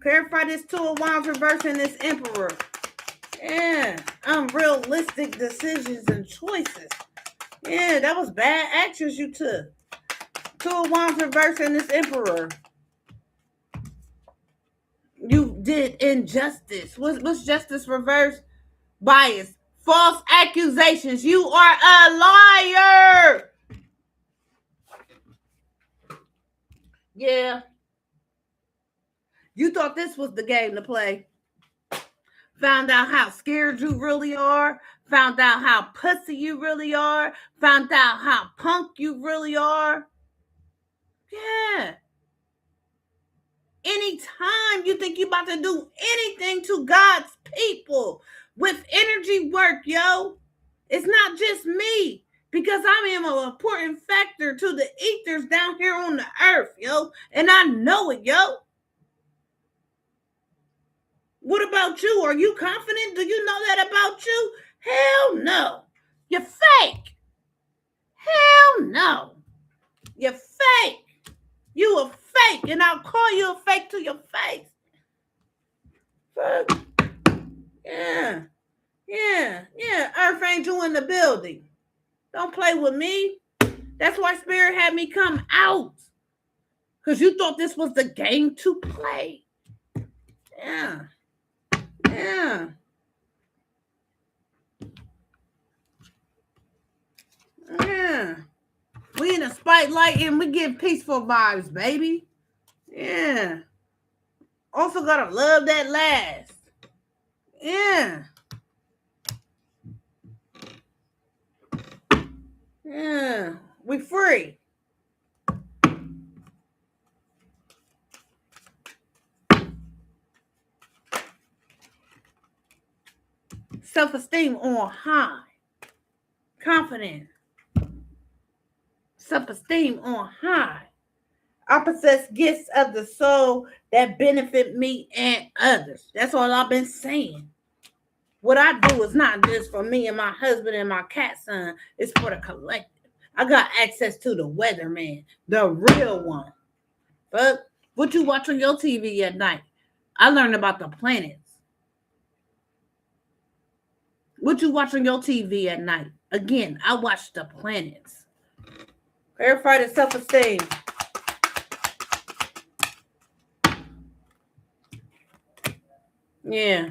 Clarify this two of wands reversing this emperor. Yeah, unrealistic decisions and choices. Yeah, that was bad actions you took. Two of wands reversing this emperor. You did injustice. What's justice reverse? Bias. False accusations. You are a liar. Yeah. You thought this was the game to play. Found out how scared you really are. Found out how pussy you really are. Found out how punk you really are. Yeah. Anytime you think you about to do anything to God's people with energy work, yo, it's not just me. Because I am an important factor to the ethers down here on the earth, yo. And I know it, yo. What about you? Are you confident? Do you know that about you? Hell no. You're fake. Hell no. You're fake. You a fake. And I'll call you a fake to your face. Fuck. Yeah. Earth Angel in the building. Don't play with me. That's why Spirit had me come out. Because you thought this was the game to play. Yeah. We in a spotlight and we give peaceful vibes, baby. Yeah. Also gotta love that last. Yeah. We free. Self-esteem on high. Confident. Self-esteem on high. I possess gifts of the soul that benefit me and others. That's all I've been saying. What I do is not just for me and my husband and my cat son. It's for the collective. I got access to the weatherman, the real one. But what you watch on your TV at night? I learned about the planets. What you watch on your TV at night? Again, I watch the planets. Clarify the self-esteem. Yeah.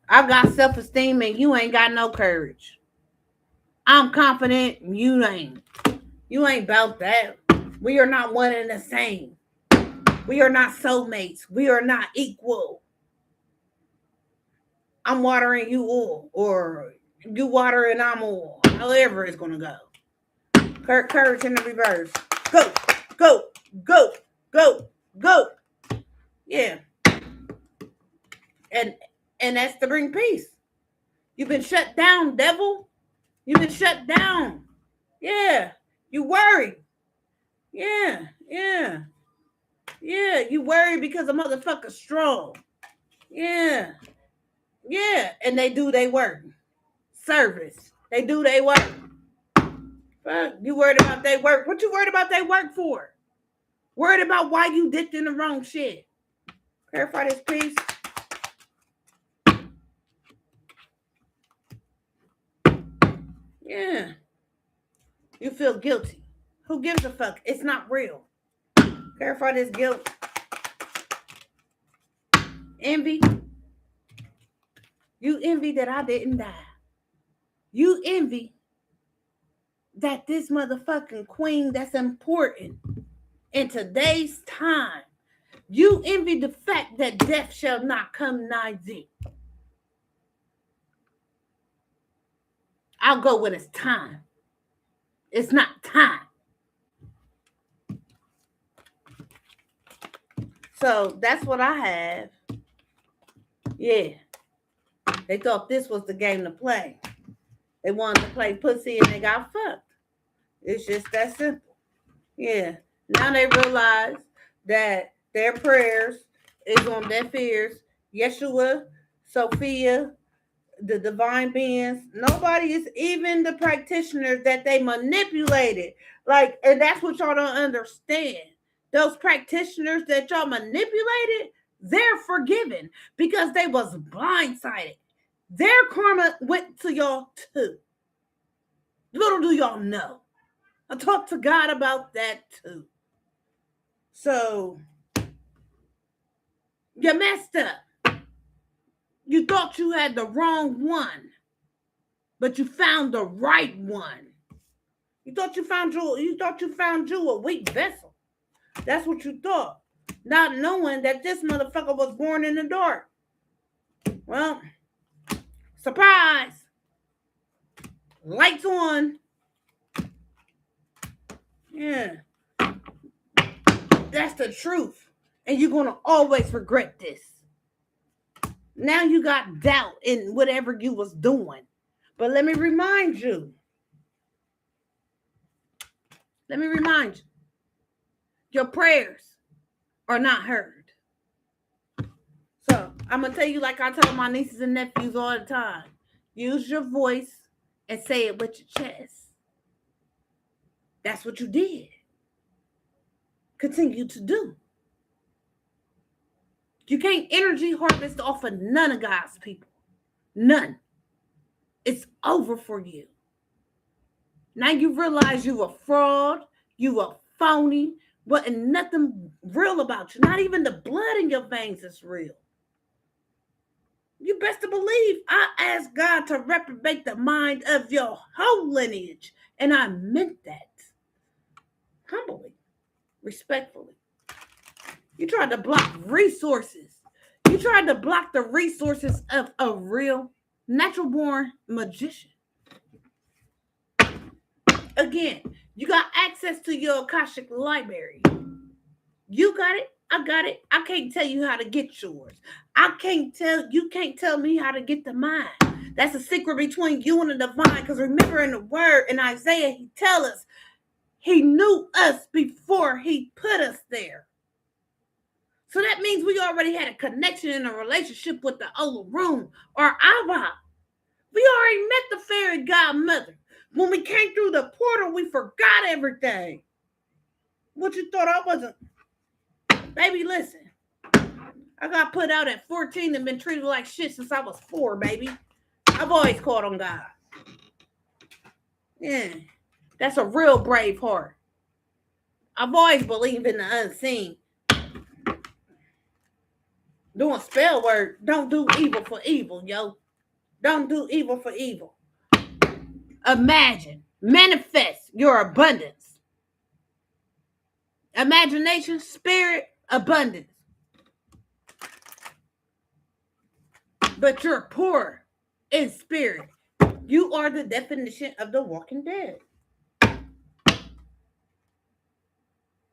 I got self-esteem and you ain't got no courage. I'm confident, you ain't. You ain't about that. We are not one and the same. We are not soulmates. We are not equal. I'm watering you all, or you watering I'm all. However it's gonna go. Courage in the reverse. Go, go, go, go, go. Yeah. And that's to bring peace. You've been shut down, devil. You've been shut down. Yeah. You worry. Yeah. You worry because a motherfucker's strong. Yeah. And they do their work. Service. They do their work. Fuck. You worried about their work. What you worried about their work for? Worried about why you dipped in the wrong shit. Clarify this piece. Yeah. You feel guilty. Who gives a fuck? It's not real. Clarify this guilt. Envy. You envy that I didn't die. You envy that this motherfucking queen that's important in today's time. You envy the fact that death shall not come nigh thee. I'll go when it's time. It's not time. So that's what I have. Yeah. They thought this was the game to play. They wanted to play pussy and they got fucked. It's just that simple. Yeah. Now they realize that their prayers is on deaf ears. Yeshua, Sophia, the divine beings, nobody is, even the practitioners that they manipulated. Like, and that's what y'all don't understand. Those practitioners that y'all manipulated, they're forgiven because they was blindsided. Their karma went to y'all too. Little do y'all know. I talked to God about that too. So you messed up. You thought you had the wrong one, but you found the right one. You thought you found you a weak vessel. That's what you thought. Not knowing that this motherfucker was born in the dark. Well, surprise. Lights on. Yeah. That's the truth. And you're going to always regret this. Now you got doubt in whatever you was doing. But let me remind you. Your prayers are not heard. So I'm going to tell you, like I tell my nieces and nephews all the time. Use your voice and say it with your chest. That's what you did. Continue to do. You can't energy harvest off of none of God's people. None. It's over for you. Now you realize you a fraud, you a phony, wasn't nothing real about you. Not even the blood in your veins is real. You best to believe I asked God to reprobate the mind of your whole lineage. And I meant that. Humbly, respectfully. You tried to block resources. You tried to block the resources of a real natural born magician. Again, you got access to your Akashic library. You got it. I got it. I can't tell you how to get yours. You can't tell me how to get the mine. That's a secret between you and the divine. Because remember in the word in Isaiah, he tells us he knew us before he put us there. So that means we already had a connection and a relationship with the Olorum or Abba. We already met the fairy godmother. When we came through the portal, we forgot everything. What you thought I wasn't? Baby, listen. I got put out at 14 and been treated like shit since I was 4, baby. I've always called on God. Yeah. That's a real brave heart. I've always believed in the unseen. Doing spell work. Don't do evil for evil, yo. Don't do evil for evil. Imagine. Manifest your abundance. Imagination, spirit, abundance. But you're poor in spirit. You are the definition of the walking dead.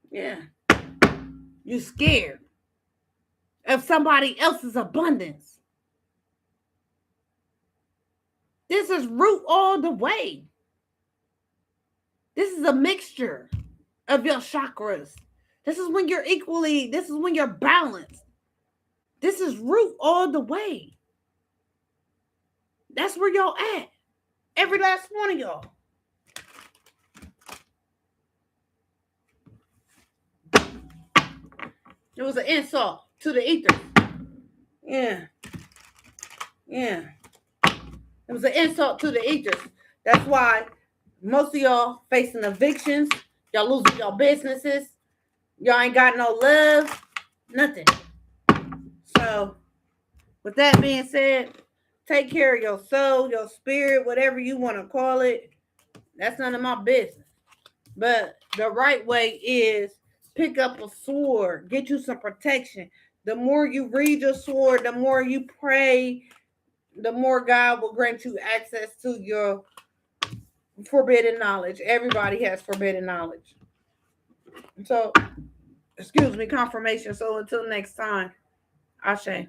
Yeah. You're scared of somebody else's abundance. This is root all the way. This is a mixture of your chakras. This is when you're balanced. This is root all the way. That's where y'all at. Every last one of y'all. It was an insult to the ether. Yeah. It was an insult to the ethers. That's why most of y'all facing evictions. Y'all losing your businesses. Y'all ain't got no love. Nothing. So, with that being said, take care of your soul, your spirit, whatever you want to call it. That's none of my business. But the right way is pick up a sword. Get you some protection. The more you read your sword, the more you pray, the more God will grant you access to your forbidden knowledge. Everybody has forbidden knowledge. So excuse me, confirmation. So until next time, Ashe.